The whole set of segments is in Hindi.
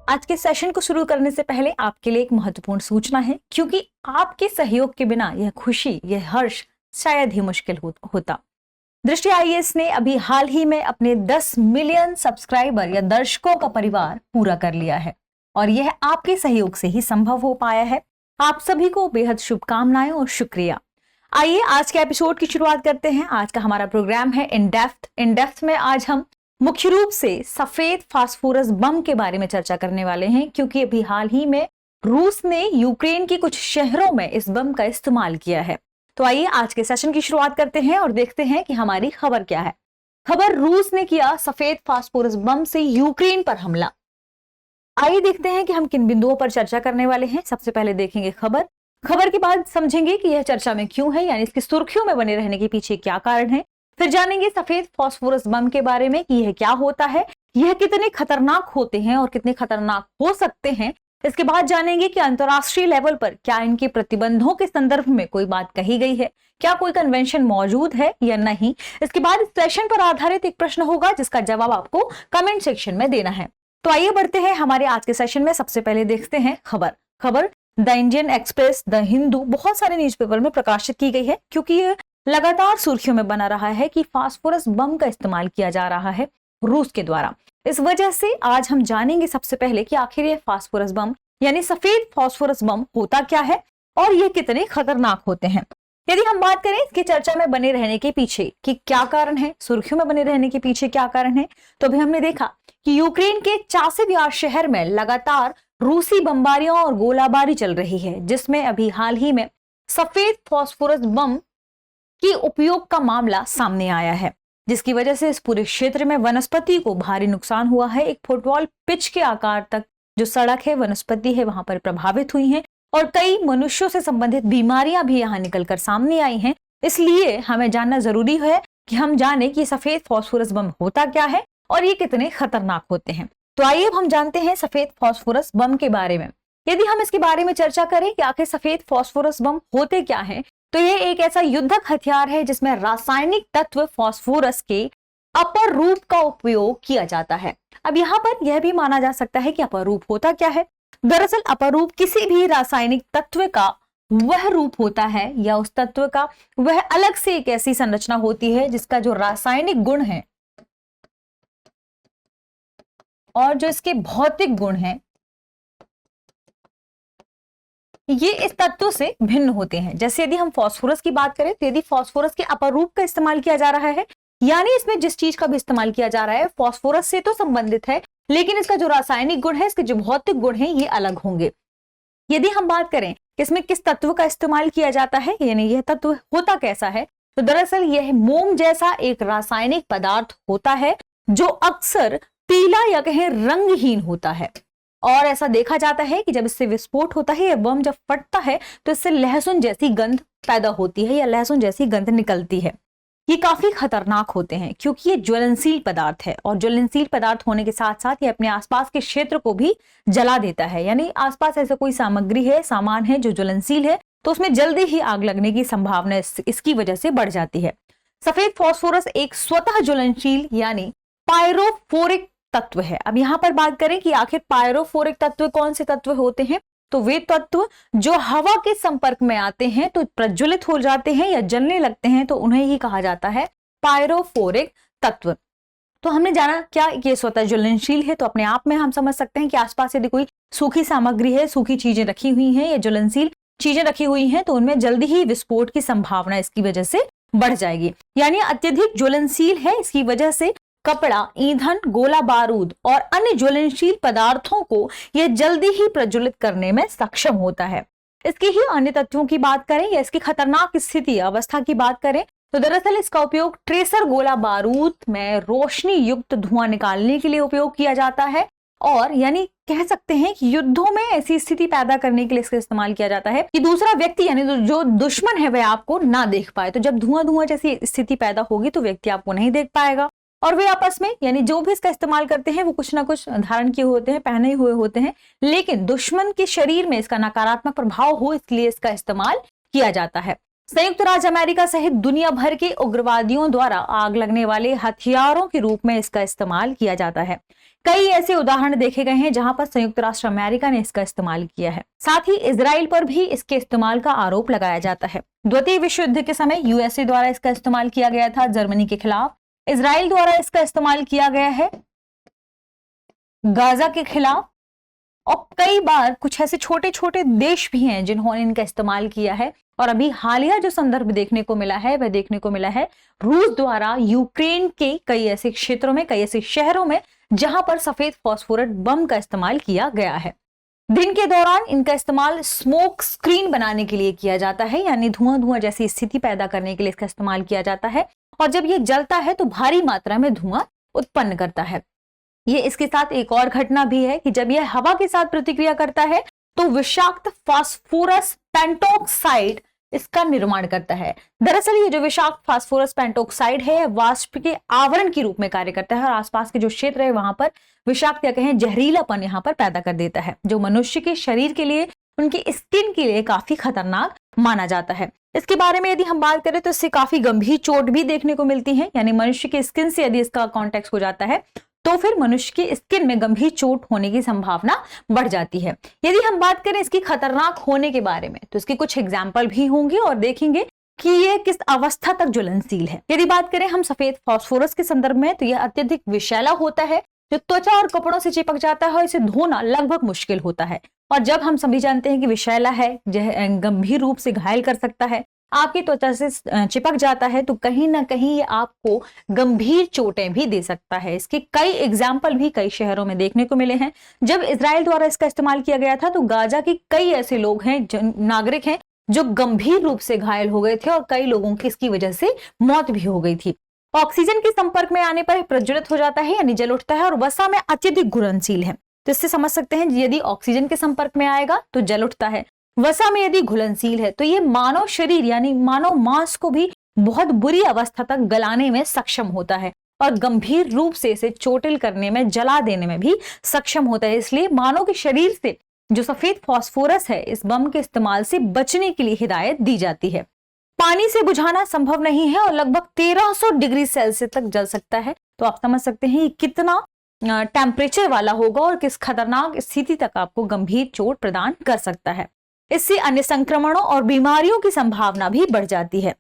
आज के सेशन को शुरू करने से पहले आपके लिए एक महत्वपूर्ण सूचना है, क्योंकि आपके सहयोग के बिना यह खुशी, यह हर्ष शायद ही मुश्किल होता। दृष्टि आईएएस ने अभी हाल ही में अपने 10 मिलियन सब्सक्राइबर या दर्शकों का परिवार पूरा कर लिया है और यह आपके सहयोग से ही संभव हो पाया है। आप सभी को बेहद शुभकामनाएं और शुक्रिया। आइए आज के एपिसोड की शुरुआत करते हैं। आज का हमारा प्रोग्राम है इन डेप्थ में आज हम मुख्य रूप से सफेद फास्फोरस बम के बारे में चर्चा करने वाले हैं, क्योंकि अभी हाल ही में रूस ने यूक्रेन के कुछ शहरों में इस बम का इस्तेमाल किया है। तो आइए आज के सेशन की शुरुआत करते हैं और देखते हैं कि हमारी खबर क्या है। खबर, रूस ने किया सफेद फास्फोरस बम से यूक्रेन पर हमला। आइए देखते हैं कि हम किन बिंदुओं पर चर्चा करने वाले हैं। सबसे पहले देखेंगे खबर के बाद समझेंगे कि यह चर्चा में क्यों है, यानी इसकी सुर्खियों में बने रहने के पीछे क्या कारण है। फिर जानेंगे सफेद फास्फोरस बम के बारे में कि यह क्या होता है, यह कितने खतरनाक होते हैं और कितने खतरनाक हो सकते हैं। इसके बाद जानेंगे कि अंतर्राष्ट्रीय लेवल पर क्या इनके प्रतिबंधों के संदर्भ में कोई बात कही गई है, क्या कोई कन्वेंशन मौजूद है या नहीं। इसके बाद इस सेशन पर आधारित एक प्रश्न होगा जिसका जवाब आपको कमेंट सेक्शन में देना है। तो आइए बढ़ते हैं हमारे आज के सेशन में। सबसे पहले देखते हैं खबर the Indian express, the Hindu, बहुत सारे न्यूज़पेपर में प्रकाशित की गई है, क्योंकि ये लगातार सुर्खियों में बना रहा है कि फास्फोरस बम का इस्तेमाल किया जा रहा है रूस के द्वारा। इस वजह से आज हम जानेंगे सबसे पहले कि आखिर ये फास्फोरस बम यानी सफेद फास्फोरस बम होता क्या है और ये कितने खतरनाक होते हैं। यदि हम बात करें इसकी चर्चा में बने रहने के पीछे कि क्या कारण है, सुर्खियों में बने रहने के पीछे क्या कारण है, तो अभी हमने देखा कि यूक्रेन के चासिव यार शहर में लगातार रूसी बमबारियों और गोलाबारी चल रही है, जिसमें अभी हाल ही में सफेद फास्फोरस बम की उपयोग का मामला सामने आया है, जिसकी वजह से इस पूरे क्षेत्र में वनस्पति को भारी नुकसान हुआ है। एक फुटबॉल पिच के आकार तक जो सड़क है, वनस्पति है, वहां पर प्रभावित हुई हैं और कई मनुष्यों से संबंधित बीमारियां भी यहां निकलकर सामने आई हैं। इसलिए हमें जानना जरूरी है कि हम जाने कि सफेद फास्फोरस बम होता क्या है और ये कितने खतरनाक होते हैं। तो आइए अब हम जानते हैं सफेद फास्फोरस बम के बारे में। यदि हम इसके बारे में चर्चा करें कि आखिर सफेद फास्फोरस बम होते क्या हैं, तो यह एक ऐसा युद्धक हथियार है जिसमें रासायनिक तत्व फास्फोरस के अपर रूप का उपयोग किया जाता है। अब यहाँ पर यह भी माना जा सकता है कि अपर रूप होता क्या है। दरअसल अपर रूप किसी भी रासायनिक तत्व का वह रूप होता है या उस तत्व का वह अलग से एक ऐसी संरचना होती है जिसका जो रासायनिक गुण है और जो इसके भौतिक गुण हैं ये इस तत्व से भिन्न होते हैं। जैसे यदि हम फास्फोरस की बात करें तो यदि फास्फोरस के अपर रूप का इस्तेमाल किया जा रहा है, यानी इसमें जिस चीज का भी इस्तेमाल किया जा रहा है फास्फोरस से तो संबंधित है, लेकिन इसका जो रासायनिक गुण है, इसके जो भौतिक गुण है, ये अलग होंगे। यदि हम बात करें कि इसमें किस तत्व का इस्तेमाल किया जाता है, यानी यह तत्व होता कैसा है, तो दरअसल यह मोम जैसा एक रासायनिक पदार्थ होता है जो अक्सर पीला या कहें रंगहीन होता है। और ऐसा देखा जाता है कि जब इससे विस्फोट होता है या बम जब फटता है तो इससे लहसुन जैसी गंध पैदा होती है या लहसुन जैसी गंध निकलती है। ये काफी खतरनाक होते हैं क्योंकि ये ज्वलनशील पदार्थ है और ज्वलनशील पदार्थ होने के साथ साथ ये अपने आसपास के क्षेत्र को भी जला देता है। यानी आसपास ऐसा कोई सामग्री है, सामान है जो ज्वलनशील है, तो उसमें जल्दी ही आग लगने की संभावना इसकी वजह से बढ़ जाती है। सफेद फास्फोरस एक स्वतः ज्वलनशील यानी पायरोफोरिक तत्व है। अब यहाँ पर बात करें कि आखिर पायरोफोरिक तत्व कौन से तत्व होते हैं, तो वे तत्व जो हवा के संपर्क में आते हैं तो प्रज्वलित हो जाते हैं या जलने लगते हैं, तो उन्हें ही कहा जाता है पायरोफोरिक तत्व। तो हमने जाना क्या ये स्वतः ज्वलनशील है, तो अपने आप में हम समझ सकते हैं कि आसपास यदि कोई सूखी सामग्री है, सूखी चीजें रखी हुई हैं या ज्वलनशील चीजें रखी हुई हैं, तो उनमें जल्दी ही विस्फोट की संभावना इसकी वजह से बढ़ जाएगी। यानी अत्यधिक ज्वलनशील है, इसकी वजह से कपड़ा, ईंधन, गोला बारूद और अन्य ज्वलनशील पदार्थों को यह जल्दी ही प्रज्वलित करने में सक्षम होता है। इसके ही अन्य तत्वों की बात करें या इसकी खतरनाक स्थिति अवस्था की बात करें तो दरअसल इसका उपयोग ट्रेसर गोला बारूद में रोशनी युक्त धुआं निकालने के लिए उपयोग किया जाता है और यानी कह सकते हैं कि युद्धों में ऐसी स्थिति पैदा करने के लिए इसका इस्तेमाल किया जाता है कि दूसरा व्यक्ति यानी जो दुश्मन है वह आपको ना देख पाए। तो जब धुआं जैसी स्थिति पैदा होगी तो व्यक्ति आपको नहीं देख पाएगा और वे आपस में यानी जो भी इसका इस्तेमाल करते हैं वो कुछ ना कुछ धारण किए होते हैं, पहने हुए होते हैं, लेकिन दुश्मन के शरीर में इसका नकारात्मक प्रभाव हो इसलिए इसका इस्तेमाल किया जाता है। संयुक्त राज्य अमेरिका सहित दुनिया भर के उग्रवादियों द्वारा आग लगने वाले हथियारों के रूप में इसका इस्तेमाल किया जाता है। कई ऐसे उदाहरण देखे गए हैं जहां पर संयुक्त राष्ट्र अमेरिका ने इसका इस्तेमाल किया है। साथ ही इजराइल पर भी इसके इस्तेमाल का आरोप लगाया जाता है। द्वितीय विश्व युद्ध के समय यूएसए द्वारा इसका इस्तेमाल किया गया था जर्मनी के खिलाफ। इजराइल द्वारा इसका इस्तेमाल किया गया है गाजा के खिलाफ। और कई बार कुछ ऐसे छोटे छोटे देश भी हैं जिन्होंने इनका इस्तेमाल किया है। और अभी हालिया जो संदर्भ देखने को मिला है वह देखने को मिला है रूस द्वारा यूक्रेन के कई ऐसे क्षेत्रों में, कई ऐसे शहरों में जहां पर सफेद फास्फोरस बम का इस्तेमाल किया गया है। दिन के दौरान इनका इस्तेमाल स्मोक स्क्रीन बनाने के लिए किया जाता है, यानी धुआं धुआं जैसी स्थिति पैदा करने के लिए इसका इस्तेमाल किया जाता है। और जब ये जलता है तो भारी मात्रा में धुआं उत्पन्न करता है। ये इसके साथ एक और घटना भी है कि जब यह हवा के साथ प्रतिक्रिया करता है तो विषाक्त फास्फोरस पेंटॉक्साइड इसका निर्माण करता है। दरअसल ये जो विषाक्त फास्फोरस पेंटॉक्साइड है वाष्प के आवरण के रूप में कार्य करता है और आसपास के जो क्षेत्र है वहां पर विषाक्त या कहें जहरीलापन यहाँ पर पैदा कर देता है, जो मनुष्य के शरीर के लिए, उनकी स्किन के लिए काफी खतरनाक माना जाता है। इसके बारे में यदि हम बात करें तो इससे काफी गंभीर चोट भी देखने को मिलती है, यानी मनुष्य की स्किन से यदि इसका कॉन्टेक्ट हो जाता है तो फिर मनुष्य की स्किन में गंभीर चोट होने की संभावना बढ़ जाती है। यदि हम बात करें इसकी खतरनाक होने के बारे में तो इसके कुछ एग्जाम्पल भी होंगे और देखेंगे कि ये किस अवस्था तक ज्वलनशील है। यदि बात करें हम सफेद फास्फोरस के संदर्भ में तो यह अत्यधिक विषैला होता है, जो त्वचा और कपड़ों से चिपक जाता है और इसे धोना लगभग मुश्किल होता है। और जब हम सभी जानते हैं कि विषैला है, गंभीर रूप से घायल कर सकता है, आपकी त्वचा से चिपक जाता है तो कहीं ना कहीं ये आपको गंभीर चोटें भी दे सकता है। इसके कई एग्जाम्पल भी कई शहरों में देखने को मिले हैं। जब इजराइल द्वारा इसका इस्तेमाल किया गया था तो गाजा के कई ऐसे लोग हैं, नागरिक हैं, जो गंभीर रूप से घायल हो गए थे और कई लोगों की इसकी वजह से मौत भी हो गई थी। ऑक्सीजन के संपर्क में आने पर प्रज्वलित हो जाता है, यानी जल उठता है और वसा में अत्यधिक घुलनशील है। तो इससे समझ सकते हैं यदि ऑक्सीजन के संपर्क में आएगा तो जल उठता है, वसा में यदि घुलनशील है तो ये मानव शरीर यानी मानव मांस को भी बहुत बुरी अवस्था तक गलाने में सक्षम होता है और गंभीर रूप से इसे चोटिल करने में, जला देने में भी सक्षम होता है। इसलिए मानव के शरीर से जो सफेद फास्फोरस है इस बम के इस्तेमाल से बचने के लिए हिदायत दी जाती है। पानी से बुझाना संभव नहीं है और लगभग 1300 डिग्री सेल्सियस तक जल सकता है। तो आप समझ सकते हैं ये कितना टेम्परेचर वाला होगा और किस खतरनाक स्थिति तक आपको गंभीर चोट प्रदान कर सकता है। इससे अन्य संक्रमणों और बीमारियों की संभावना भी बढ़ जाती है।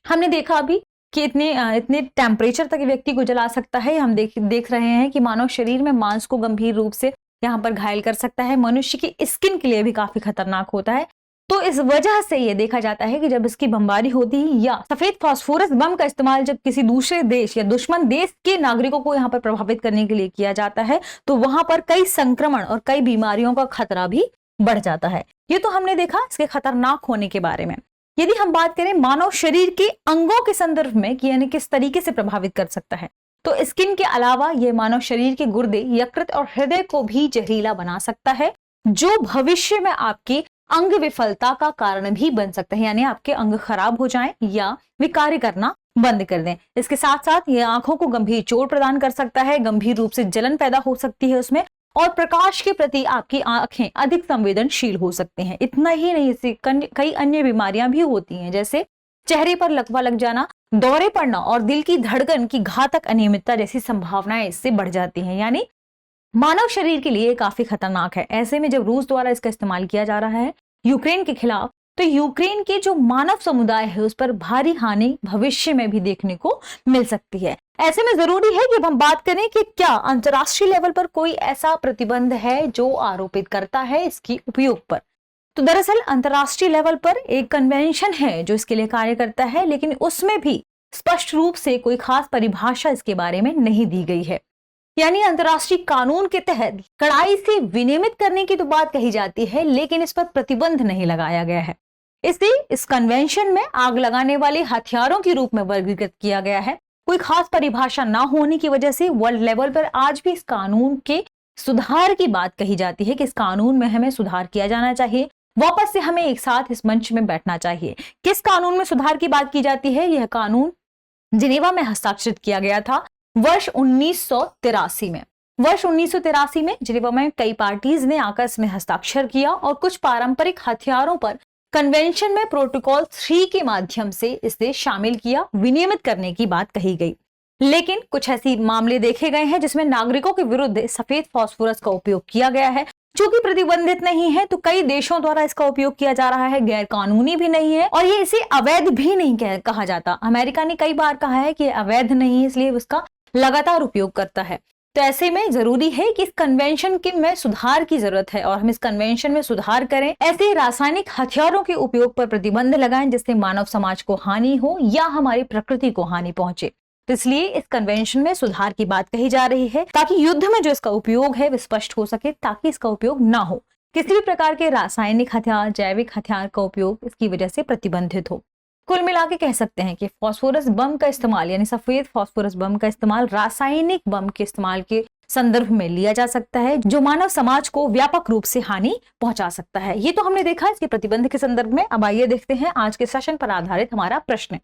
हमने देखा अभी कि इतने टेम्परेचर तक व्यक्ति को जला सकता है। हम देख रहे हैं कि मानव शरीर में मांस को गंभीर रूप से यहाँ पर घायल कर सकता है, मनुष्य की स्किन के लिए भी काफी खतरनाक होता है। तो इस वजह से ये देखा जाता है कि जब इसकी बमबारी होती है या सफेद फास्फोरस बम का इस्तेमाल जब किसी दूसरे देश या दुश्मन देश के नागरिकों को यहाँ पर प्रभावित करने के लिए किया जाता है तो वहां पर कई संक्रमण और कई बीमारियों का खतरा भी बढ़ जाता है। ये तो हमने देखा इसके खतरनाक होने के बारे में। यदि हम बात करें मानव शरीर के अंगों के संदर्भ में कि यानी किस तरीके से प्रभावित कर सकता है, तो स्किन के अलावा यह मानव शरीर के गुर्दे, यकृत और हृदय को भी जहरीला बना सकता है, जो भविष्य में आपकी अंग विफलता का कारण भी बन सकता है, यानी आपके अंग खराब हो जाएं या वे कार्य करना बंद कर दें। इसके साथ साथ ये आंखों को गंभीर चोट प्रदान कर सकता है, गंभीर रूप से जलन पैदा हो सकती है उसमें, और प्रकाश के प्रति आपकी आंखें अधिक संवेदनशील हो सकते हैं। इतना ही नहीं, इससे कई अन्य बीमारियां भी होती हैं, जैसे चेहरे पर लकवा लग जाना, दौरे पड़ना और दिल की धड़कन की घातक अनियमितता जैसी संभावनाएं इससे बढ़ जाती हैं। यानी मानव शरीर के लिए काफी खतरनाक है। ऐसे में जब रूस द्वारा इसका इस्तेमाल किया जा रहा है यूक्रेन के खिलाफ, तो यूक्रेन के जो मानव समुदाय है उस पर भारी हानि भविष्य में भी देखने को मिल सकती है। ऐसे में जरूरी है कि हम बात करें कि क्या अंतर्राष्ट्रीय लेवल पर कोई ऐसा प्रतिबंध है जो आरोपित करता है इसकी उपयोग पर। तो दरअसल अंतर्राष्ट्रीय लेवल पर एक कन्वेंशन है जो इसके लिए कार्य करता है, लेकिन उसमें भी स्पष्ट रूप से कोई खास परिभाषा इसके बारे में नहीं दी गई है। यानी अंतर्राष्ट्रीय कानून के तहत कड़ाई से विनियमित करने की तो बात कही जाती है, लेकिन इस पर प्रतिबंध नहीं लगाया गया है। इसे इस कन्वेंशन में आग लगाने वाले हथियारों के रूप में वर्गीकृत किया गया है। कोई खास परिभाषा ना होने की वजह से वर्ल्ड लेवल पर आज भी इस कानून के सुधार की बात कही जाती है कि इस कानून में हमें सुधार किया जाना चाहिए, वापस से हमें एक साथ इस मंच में बैठना चाहिए। किस कानून में सुधार की बात की जाती है? यह कानून जिनेवा में हस्ताक्षरित किया गया था वर्ष 1983 में। वर्ष 1983 में जिनेवा में कई पार्टीज ने आकर इसमें हस्ताक्षर किया और कुछ पारंपरिक हथियारों पर कन्वेंशन में प्रोटोकॉल 3 के माध्यम से इसे शामिल किया, विनियमित करने की बात कही गई। लेकिन कुछ ऐसे मामले देखे गए हैं जिसमें नागरिकों के विरुद्ध सफेद फास्फोरस का उपयोग किया गया है, जो कि प्रतिबंधित नहीं है। तो कई देशों द्वारा इसका उपयोग किया जा रहा है, गैर कानूनी भी नहीं है और ये इसे अवैध भी नहीं कहा जाता। अमेरिका ने कई बार कहा है कि अवैध नहीं है, इसलिए उसका लगातार उपयोग करता है। तो ऐसे में जरूरी है कि इस कन्वेंशन के में सुधार की जरूरत है और हम इस कन्वेंशन में सुधार करें। ऐसे रासायनिक हथियारों के उपयोग पर प्रतिबंध लगाएं जिससे मानव समाज को हानि हो या हमारी प्रकृति को हानि पहुंचे। तो इसलिए इस कन्वेंशन में सुधार की बात कही जा रही है ताकि युद्ध में जो इसका उपयोग है वो स्पष्ट हो सके, ताकि इसका उपयोग ना हो। किसी भी प्रकार के रासायनिक हथियार, जैविक हथियार का उपयोग इसकी वजह से प्रतिबंधित हो। कुल मिला के कह सकते हैं कि फास्फोरस बम का इस्तेमाल यानी सफेद फास्फोरस बम का इस्तेमाल रासायनिक बम के इस्तेमाल के संदर्भ में लिया जा सकता है, जो मानव समाज को व्यापक रूप से हानि पहुंचा सकता है। ये तो हमने देखा इसके प्रतिबंध के संदर्भ में। अब आइए देखते हैं आज के सेशन पर आधारित हमारा प्रश्न।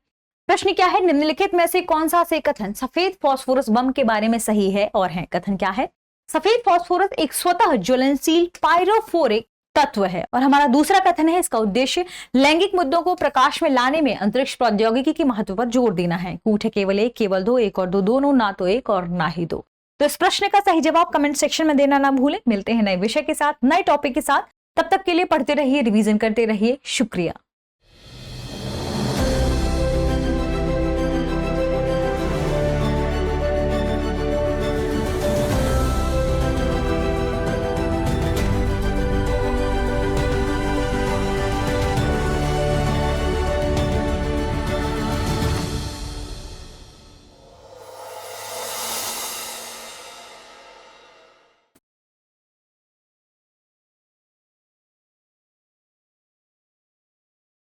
प्रश्न क्या है? निम्नलिखित में से कौन सा से कथन सफेद फास्फोरस बम के बारे में सही है और है? कथन क्या है? सफेद फास्फोरस एक स्वतः ज्वलनशील पायरोफोरिक तत्व है। और हमारा दूसरा कथन है इसका उद्देश्य लैंगिक मुद्दों को प्रकाश में लाने में अंतरिक्ष प्रौद्योगिकी के महत्व पर जोर देना है। कूट है केवल एक, केवल दो, एक और दो, दोनों, ना तो एक और ना ही दो। तो इस प्रश्न का सही जवाब कमेंट सेक्शन में देना ना भूलें। मिलते हैं नए विषय के साथ, नए टॉपिक के साथ। तब तक के लिए पढ़ते रहिए, रिवीजन करते रहिए। शुक्रिया।